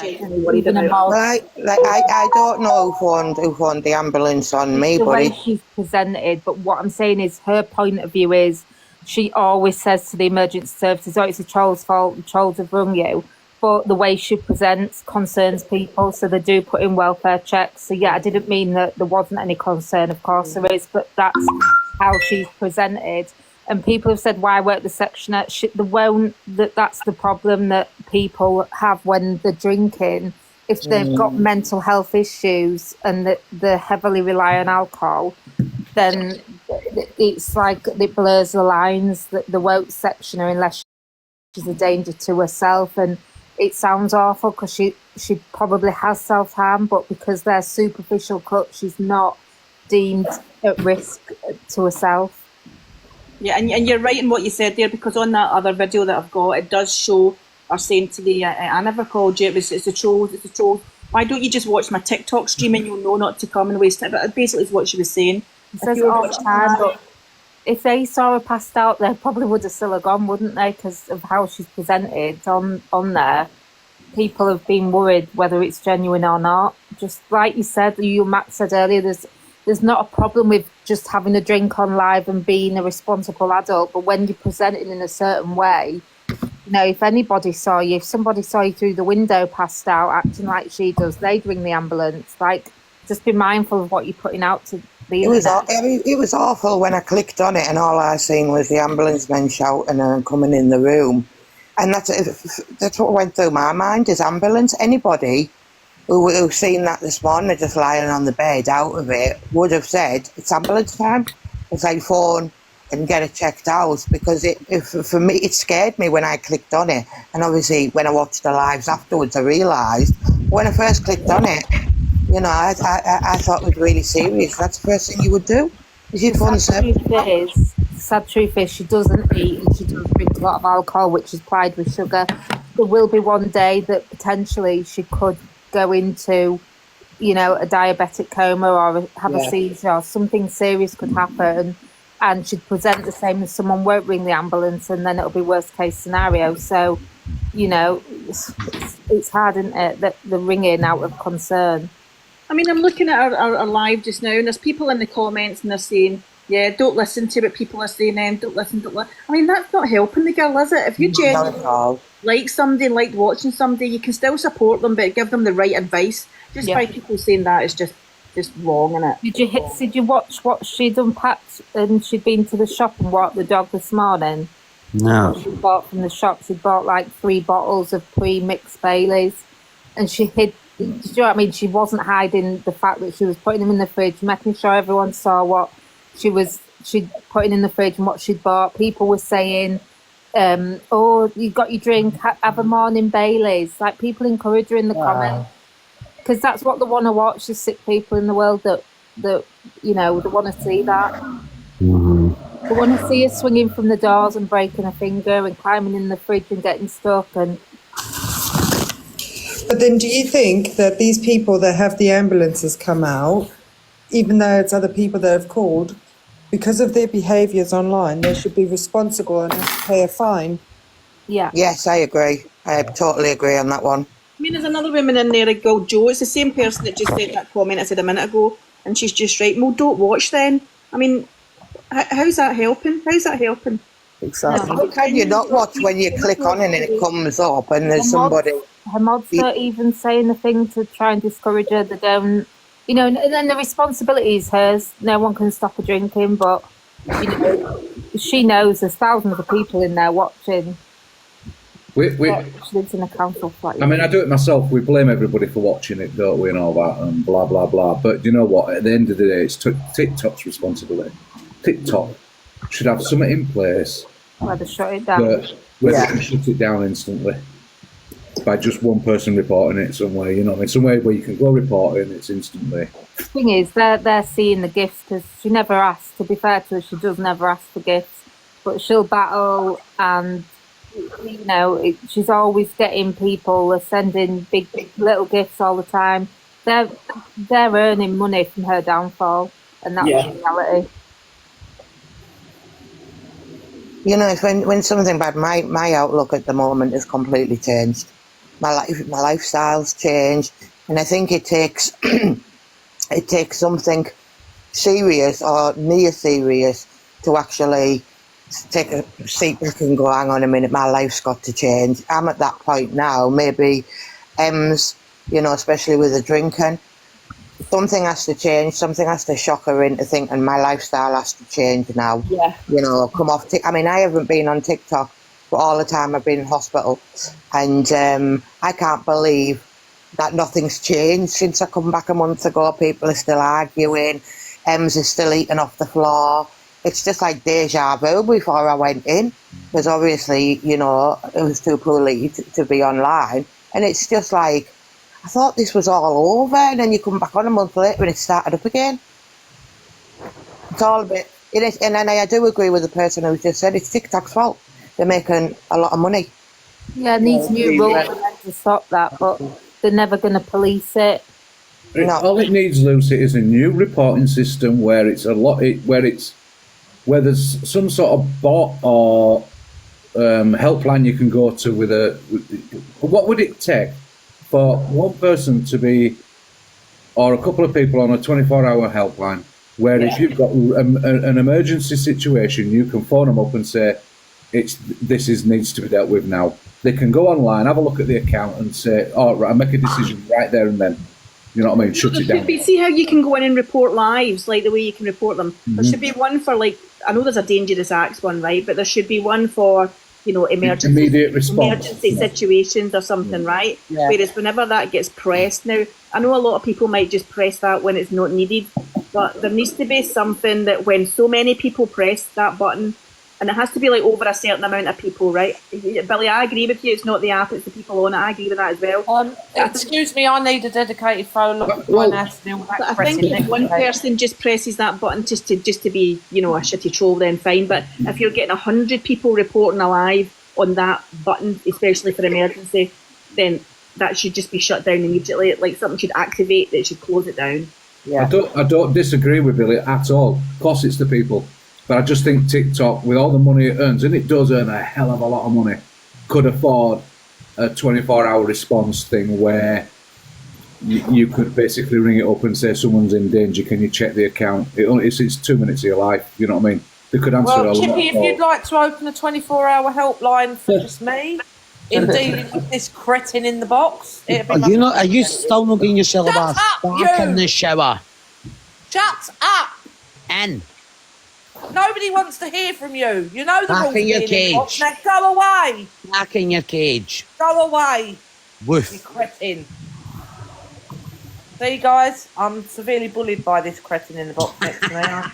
genuinely worried about her. I don't know who phoned the ambulance on me, the but way she's presented. But what I'm saying is, her point of view is she always says to the emergency services, "Oh, it's the troll's fault. The trolls have rung you." But the way she presents concerns people, so they do put in welfare checks. So yeah, I didn't mean that there wasn't any concern. Of course there is, but that's how she's presented. And people have said, "Why work the sectionette?" They won't. That's the problem that people have when they're drinking. If they've got mental health issues and that they heavily rely on alcohol, then it's like it blurs the lines. That they won't section her unless she's a danger to herself. And it sounds awful because she probably has self-harm, but because they're superficial cuts, she's not deemed at risk to herself. Yeah, and you're right in what you said there, because on that other video that I've got, it does show her saying to the, I never called you, it's the trolls, it's the trolls. Why don't you just watch my TikTok stream and you'll know not to come and waste it? But basically it's what she was saying. She says it all the time, but if they saw her passed out, they probably would have still gone, wouldn't they? Because of how she's presented on there. People have been worried whether it's genuine or not. Just like you said, Matt said earlier, there's not a problem with just having a drink on live and being a responsible adult, but when you're presenting in a certain way, if anybody saw you, if somebody saw you through the window passed out acting like she does, they'd ring the ambulance. Like, just be mindful of what you're putting out to the internet. It was awful when I clicked on it and all I seen was the ambulance men shouting and coming in the room. And that's what went through my mind, is ambulance. Anybody who's seen that this morning, just lying on the bed out of it, would have said, it's ambulance time. It's like phone and get it checked out, because for me, it scared me when I clicked on it. And obviously, when I watched the lives afterwards, I realised, when I first clicked on it, I thought it was really serious. That's the first thing you would do. The sad truth is she doesn't eat and she does drink a lot of alcohol, which is plied with sugar. There will be one day that potentially she could go into, a diabetic coma or have a seizure, or something serious could happen, and she'd present the same as someone won't ring the ambulance, and then it'll be worst case scenario. So, it's hard, isn't it, that the ringing out of concern. I mean, I'm looking at our live just now, and there's people in the comments and they're saying, yeah, don't listen to what people are saying, don't listen. I mean, that's not helping the girl, is it? If you genuinely like somebody, like watching somebody, you can still support them, but give them the right advice. Just by people saying that is just wrong, isn't it? Did you watch what she'd unpacked, and she'd been to the shop and walked the dog this morning? No. She bought from the shop, she bought like 3 bottles of pre-mixed Baileys, and she hid. Do you know what I mean? She wasn't hiding the fact that she was putting them in the fridge, making sure everyone saw what she'd putting in the fridge and what she'd bought. People were saying, "Oh, you got your drink, have a morning Baileys." Like, people encourage her in the comments, because that's what they want to watch. The sick people in the world that they want to see that. Mm-hmm. They want to see her swinging from the doors and breaking a finger and climbing in the fridge and getting stuck. But then, do you think that these people that have the ambulances come out, even though it's other people that have called, because of their behaviours online, they should be responsible and have to pay a fine? Yeah. Yes, I agree. I totally agree on that one. I mean, there's another woman in there, a girl, Jo. It's the same person that just said that comment I said a minute ago, and she's just right. Well, don't watch then. I mean, how's that helping? How's that helping? Exactly. How can you not watch when you click on it and it comes up and there's somebody? Her mods don't even saying the thing to try and discourage her. They don't, and then the responsibility is hers. No one can stop her drinking, but she knows there's thousands of people in there watching. She lives in a council flat. I mean, I do it myself. We blame everybody for watching it, don't we, and all that, and blah, blah, blah. But you know what? At the end of the day, it's TikTok's responsibility. TikTok should have something in place where they shut it down. Where they can shut it down instantly by just one person reporting it somewhere, in somewhere where you can go report it and it's instantly. The thing is, they're seeing the gifts, because she never asks. To be fair to her, she does never ask for gifts, but she'll battle, and she's always getting people sending big little gifts all the time. They're earning money from her downfall, and that's the reality. When something bad, my outlook at the moment is completely changed. my lifestyle's changed, and I think it takes it takes something serious or near serious to actually take a seat back and go, hang on a minute, my life's got to change. I'm at that point now. Maybe Em's, especially with the drinking, something has to change. Something has to shock her into thinking my lifestyle has to change now. Yeah. Come off. I haven't been on TikTok, but all the time I've been in hospital, and I can't believe that nothing's changed since I come back a month ago. People are still arguing. Em's is still eating off the floor. It's just like deja vu before I went in, because obviously, it was too poorly to be online. And it's just like, I thought this was all over, and then you come back on a month later and it started up again. It's all a bit, it is, and then I do agree with the person who just said it's TikTok's fault. They're making a lot of money. Yeah, it needs new rules to stop that, but they're never going to police it. No. All it needs, Lucy, is a new reporting system where it's where there's some sort of bot or helpline you can go to with what would it take for one person to be, or a couple of people on a 24-hour helpline, where if you've got an emergency situation, you can phone them up and say, this needs to be dealt with now. They can go online, have a look at the account and say, oh, right, I'll make a decision right there and then. You know what I mean? Shut it down. See how you can go in and report lives, like the way you can report them. There should be one for, like, I know there's a dangerous acts one, right? But there should be one for, immediate response, emergency situations or something, right? Yeah. Whereas whenever that gets pressed, now I know a lot of people might just press that when it's not needed, but there needs to be something that when so many people press that button, and it has to be like over a certain amount of people, right? Billy, I agree with you. It's not the app; it's the people on it. I agree with that as well. Excuse me, I need a dedicated phone. I think if one person just presses that button just to be, a shitty troll, then fine. But if you're getting 100 people reporting alive on that button, especially for emergency, then that should just be shut down immediately. Like something should activate, it should close it down. Yeah. I don't disagree with Billy at all. Of course, it's the people. But I just think TikTok, with all the money it earns, and it does earn a hell of a lot of money, could afford a 24-hour response thing where you could basically ring it up and say someone's in danger, can you check the account? It's 2 minutes of your life, you know what I mean? They could answer a lot. Chippy, if you'd like to open a 24-hour helpline for just me in dealing with this cretin in the box, Are you still not getting yourself back in the shower? Shut up! And nobody wants to hear from you. You know the back rules. in your cage. Now go away. Back in your cage. Go away. Woof. You cretin. See, guys, I'm severely bullied by this cretin in the box next to me. I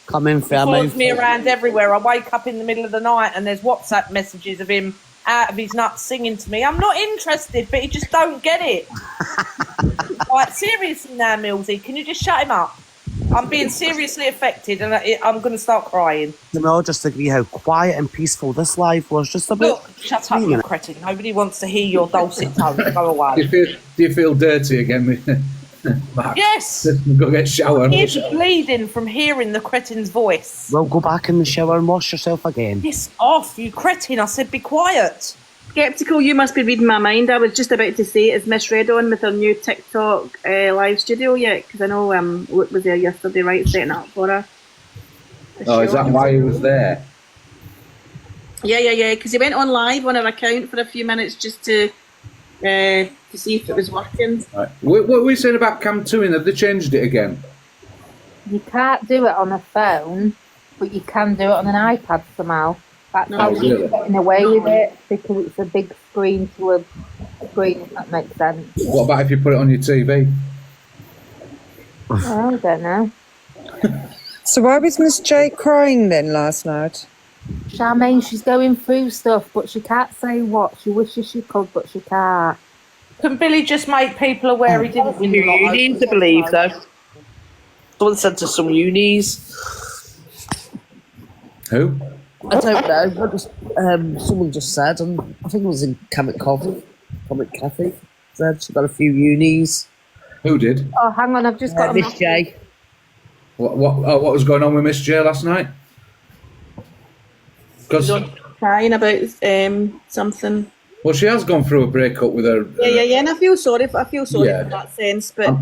Come in for follows me around everywhere. I wake up in the middle of the night and there's WhatsApp messages of him out of his nuts singing to me. I'm not interested, but he just don't get it. Right, seriously now, Millsy, can you just shut him up? I'm being seriously affected and I'm going to start crying. Can we all just agree how quiet and peaceful this live was just a bit? Look, shut up, you cretin. Nobody wants to hear your dulcet tones. Go away. Do you feel dirty again, Mark? Yes. Go get showered. He's bleeding from hearing the cretin's voice. Well, go back in the shower and wash yourself again. Piss off, you cretin. I said be quiet. Skeptical, you must be reading my mind. I was just about to say, is Miss Red on with her new TikTok live studio yet? Because I know Luke was there yesterday, right, setting up for her. Oh, is that why he was there? Yeah, because he went on live on her account for a few minutes just to see if it was working. Right. What were we saying about Cam 2? Have they changed it again? You can't do it on a phone, but you can do it on an iPad somehow. That's how you're getting away with it, because it's a big screen to a screen, if that makes sense. What about if you put it on your TV? Oh, I don't know. So why was Miss J crying then last night? Charmaine, she's going through stuff, but she can't say what. She wishes she could, but she can't. Can Billy just make people aware he didn't win the lotto? You need to believe, though. Someone said to some unis. Who? I don't know. I just, someone just said, and I think it was in Comic Cafe. Said she got a few unis. Who did? Oh, hang on, I've just got a Miss J. What was going on with Miss J last night? Because Crying about something. Well, she has gone through a breakup with her. Yeah, and I feel sorry for Yeah. that sense, but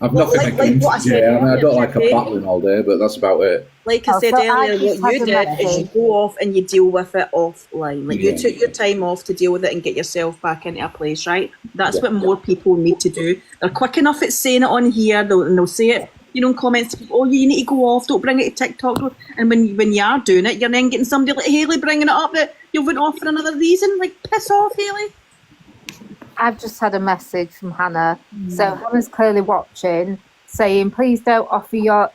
I've nothing like against what I said I mean, I don't like her Chippy, battling all day, but that's about it. like I Oh, said so I earlier, just what you had a did is you message. go off and you deal with it offline. Like you Yeah. took your time off to deal with it and get yourself back into a place, right? That's Yeah. what more people need to do. They're quick enough at saying it on here, and they'll say it, in comments to people, oh, you need to go off, don't bring it to TikTok. And when you are doing it, you're then getting somebody like Hayley bringing it up that you went off for another reason. Like, piss off, Hayley. I've just had a message from Hannah. So Hannah's clearly watching, saying, please don't offer your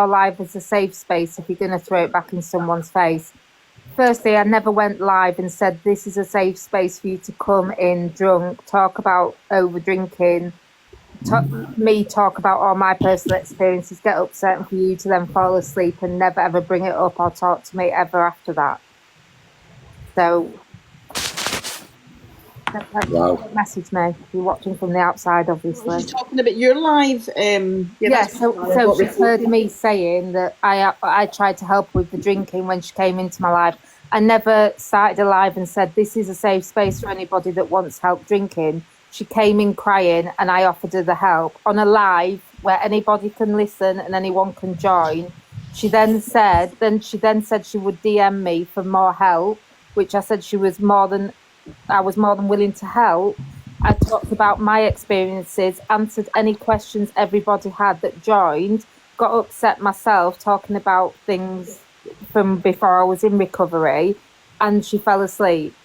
live as a safe space if you're going to throw it back in someone's face. Firstly, I never went live and said this is a safe space for you to come in drunk, talk about over drinking, talk about all my personal experiences, get upset, and for you to then fall asleep and never ever bring it up or talk to me ever after that. So, Wow. message me. You're watching from the outside, obviously. She's talking about your live. So she's heard me saying that I tried to help with the drinking when she came into my live. I never started a live and said this is a safe space for anybody that wants help drinking. She came in crying and I offered her the help on a live where anybody can listen and anyone can join. She then said she would DM me for more help, which I said I was more than willing to help. I talked about my experiences, answered any questions everybody had that joined, got upset myself talking about things from before I was in recovery, and she fell asleep.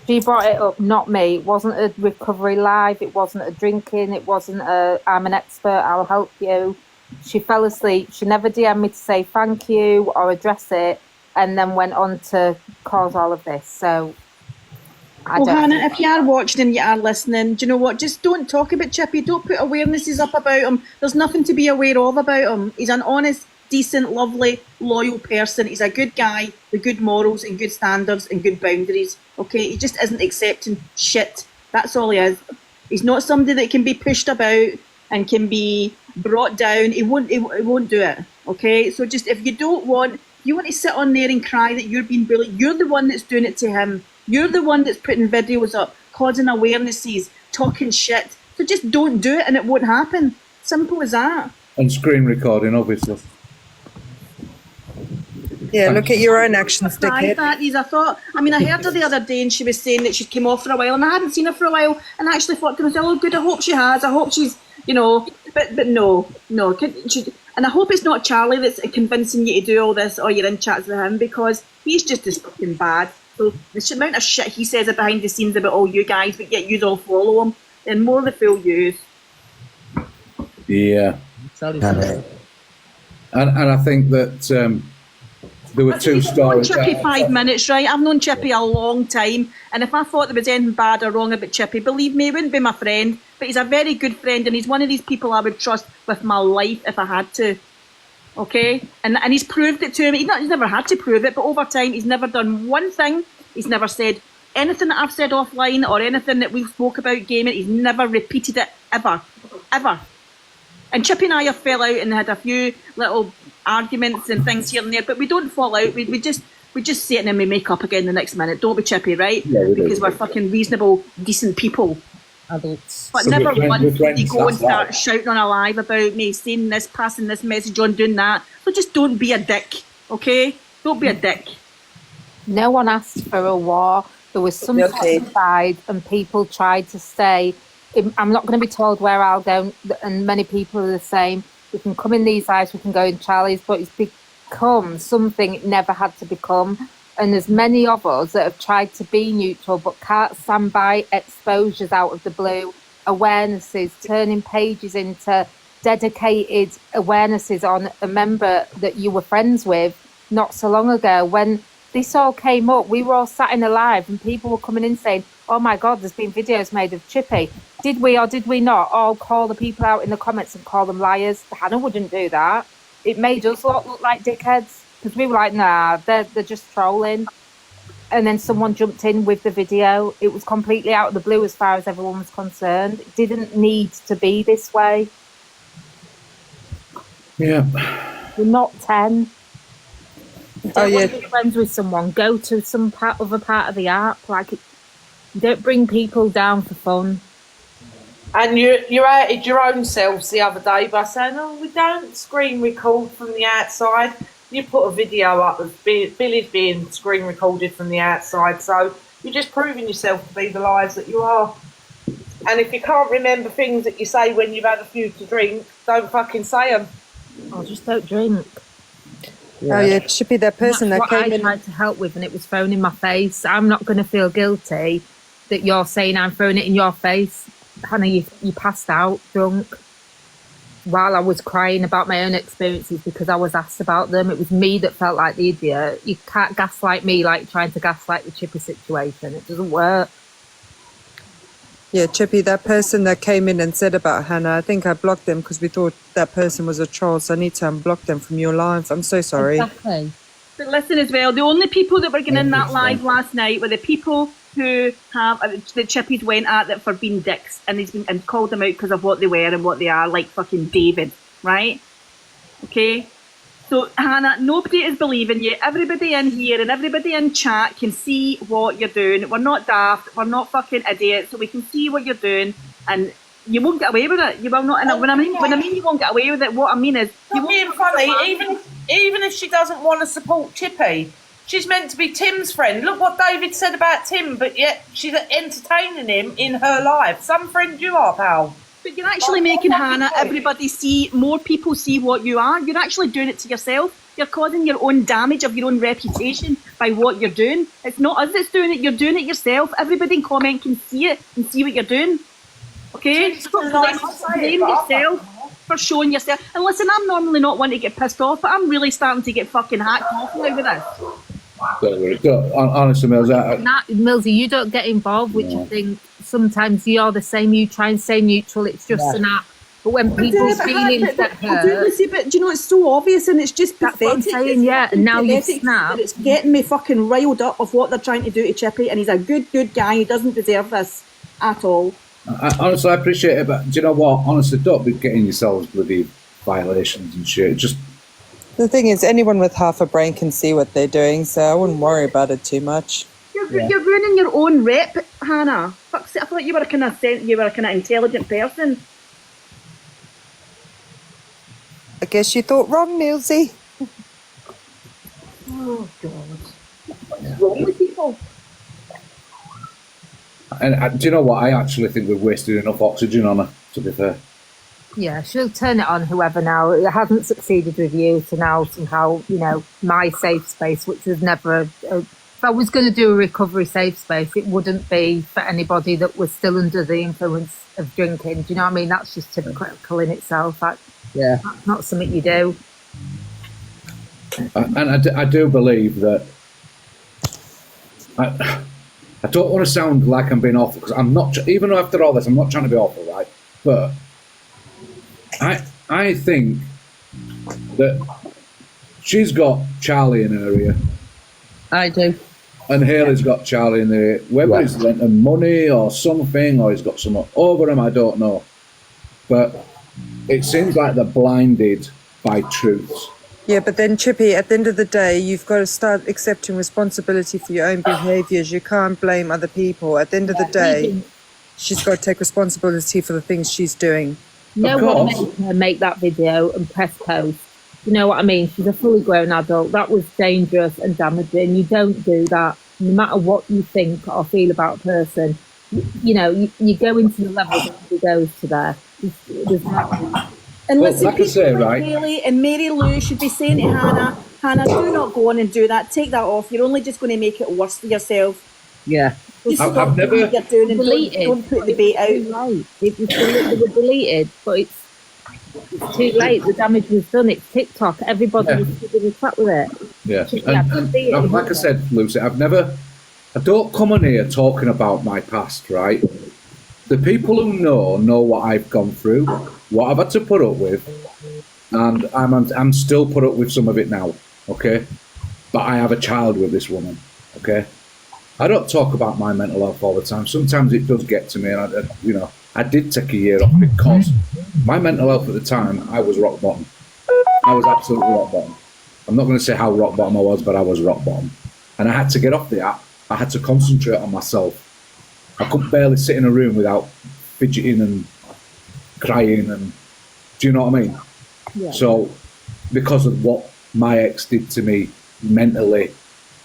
She brought it up, not me. It wasn't a recovery live, it wasn't a drinking, it wasn't a I'm an expert, I'll help you. She fell asleep. She never DM'd me to say thank you or address it, and then went on to cause all of this. So Hannah, if you are watching and you are listening, do you know what? Just don't talk about Chippy. Don't put awarenesses up about him. There's nothing to be aware of about him. He's an honest, decent, lovely, loyal person. He's a good guy with good morals and good standards and good boundaries. Okay, he just isn't accepting shit. That's all he is. He's not somebody that can be pushed about and can be brought down. He won't do it. Okay, so just if you want to sit on there and cry that you're being bullied, you're the one that's doing it to him. You're the one that's putting videos up, causing awarenesses, talking shit. So just don't do it and it won't happen. Simple as that. And screen recording, obviously. Yeah, look at your own actions, dickhead. I heard her the other day and she was saying that she'd came off for a while and I hadn't seen her for a while and I actually thought to myself, oh good, I hope she has. I hope she's, but no. And I hope it's not Charlie that's convincing you to do all this or you're in chats with him because he's just as fucking bad. So the amount of shit he says behind the scenes about all you guys, but yet you all follow him, then more the fool you. Yeah. And I think that there were two stories. I've known Chippy 5 minutes, right? I've known Chippy a long time, and if I thought there was anything bad or wrong about Chippy, believe me, he wouldn't be my friend. But he's a very good friend, and he's one of these people I would trust with my life if I had to. Okay, and he's proved it to me. He's never had to prove it, but over time he's never done one thing. He's never said anything that I've said offline or anything that we spoke about gaming. He's never repeated it ever. And Chippy and I have fell out and had a few little arguments and things here and there, but we don't fall out. We just say it and then we make up again the next minute. Don't we, Chippy? Right? Yeah, because we're fucking reasonable, decent people. Adults. But so never once did he go and start shouting on a live about me, saying this, passing this message on, doing that. So just don't be a dick, okay? Don't be a dick. No one asked for a war. There was some side and people tried to stay. I'm not going to be told where I'll go, and many people are the same. We can come in these lives, we can go in Charlie's, but it's become something it never had to become. And there's many of us that have tried to be neutral but can't stand by exposures out of the blue, awarenesses, turning pages into dedicated awarenesses on a member that you were friends with not so long ago. When this all came up, we were all sat in a live and people were coming in saying, oh my God, there's been videos made of Chippy. Did we or did we not all call the people out in the comments and call them liars? Hannah wouldn't do that. It made us look like dickheads. Because we were like, nah, they're just trolling. And then someone jumped in with the video. It was completely out of the blue as far as everyone was concerned. It didn't need to be this way. Yeah. We're not 10. Oh, yeah. Be friends with someone. Go to some other part of the app. Like, Don't bring people down for fun. And you outed your own selves the other day by saying, "Oh, we don't screen record from the outside." You put a video up of Billy's being screen recorded from the outside, so you're just proving yourself to be the lies that you are. And if you can't remember things that you say when you've had a few to drink, don't fucking say them. Oh, just don't drink. Oh yeah, Chippy, that person That's that what came I in. tried to help with, and it was thrown in my face. I'm not going to feel guilty that you're saying I'm throwing it in your face. Hannah, you passed out drunk while I was crying about my own experiences because I was asked about them. It was me that felt like the idiot. You can't gaslight me like trying to gaslight the Chippy situation. It doesn't work. Yeah, Chippy, that person that came in and said about Hannah, I think I blocked them because we thought that person was a troll, so I need to unblock them from your live. I'm so sorry. Exactly. But listen as well, the only people that were getting in that live last night were the people who have the Chippies went at that for being dicks, and he's been and called them out because of what they were and what they are, like fucking David, right? Okay. So Hannah, nobody is believing you. Everybody in here and everybody in chat can see what you're doing. We're not daft. We're not fucking idiots. So we can see what you're doing, and you won't get away with it. You will not. And when I mean you won't get away with it, what I mean is you Not being funny. Even if she doesn't want to support Chippy, she's meant to be Tim's friend. Look what David said about Tim, but yet she's entertaining him in her life. Some friend you are, pal. But you're actually making Hannah, everybody see, more people see what you are. You're actually doing it to yourself. You're causing your own damage of your own reputation by what you're doing. It's not us that's doing it, you're doing it yourself. Everybody in comment can see it and see what you're doing. Okay? Stop blaming yourself for showing yourself. And listen, I'm normally not one to get pissed off, but I'm really starting to get fucking hacked off now with this. Honestly, Millsy, you don't get involved, which I think sometimes you're the same. You try and stay neutral. It's just an app. But when people's feelings get hurt, but do you know, it's so obvious and it's just pathetic. That's what I'm saying, yeah. And now you've snapped. It's getting me fucking riled up of what they're trying to do to Chippy, and he's a good guy. He doesn't deserve this at all. Honestly, I appreciate it, but do you know what? Honestly, don't be getting yourselves bloody violations and shit. Just The thing is, anyone with half a brain can see what they're doing, so I wouldn't worry about it too much. You're ruining your own rep, Hannah. Fuck's sake, I thought you were a kind of intelligent person. I guess you thought wrong, Millsy. Oh God, what's wrong with people? and do you know what? I actually think we've wasted enough oxygen on her. To be fair. yeah, she'll turn it on whoever now. It hasn't succeeded with you, so now somehow, my safe space, which was never, if I was going to do a recovery safe space, it wouldn't be for anybody that was still under the influence of drinking. Do you know what I mean? That's just hypocritical in itself. That's not something you do. And I do believe that I don't want to sound like I'm being awful, because I'm not, even after all this, I'm not trying to be awful, right? But I think that she's got Charlie in her ear. I do. And Haley's got Charlie in there. Whether he's lent him money or something, or he's got someone over him, I don't know. But it seems like they're blinded by truths. Yeah, but then, Chippy, at the end of the day, you've got to start accepting responsibility for your own behaviours. You can't blame other people. At the end of the day, she's got to take responsibility for the things she's doing. No one made her make that video and press post. You know what I mean? She's a fully grown adult. That was dangerous and damaging. You don't do that. No matter what you think or feel about a person, you go into the level that he goes to there. There's no... And Well, listen, like I say, right? Haley and Mary Lou should be saying to Hannah, do not go on and do that. Take that off. You're only just going to make it worse for yourself. Yeah. Just I've stop never- doing what you're doing and Deleted. don't put the bait out. Right. It was they were deleted, but it's too late. The damage was done. It's TikTok. Everybody was keeping track with it. Yeah. Yeah, And like I said, Lucy, I don't come on here talking about my past, right? The people who know what I've gone through, what I've had to put up with, and I'm still put up with some of it now, okay? But I have a child with this woman, okay? I don't talk about my mental health all the time. Sometimes it does get to me, and I did take a year off because my mental health at the time, I was rock bottom. I was absolutely rock bottom. I'm not going to say how rock bottom I was, but I was rock bottom. And I had to get off the app. I had to concentrate on myself. I could barely sit in a room without fidgeting and crying, and do you know what I mean? Yeah. So, because of what my ex did to me mentally,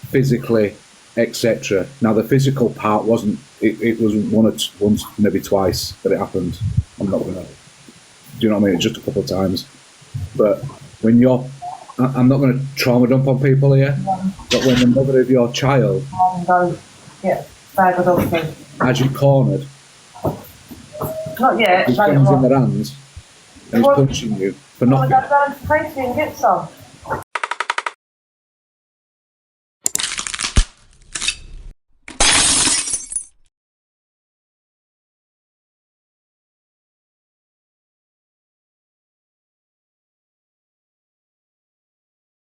physically, etc. Now, the physical part wasn't. It wasn't once, maybe twice that it happened. I'm not gonna. Do you know what I mean? Just a couple of times. But when you're, I'm not going to trauma dump on people here. But when the mother of your child has you cornered, Not yet. his guns in their hands, and he's punching you for nothing. Go down to Tracy and get some.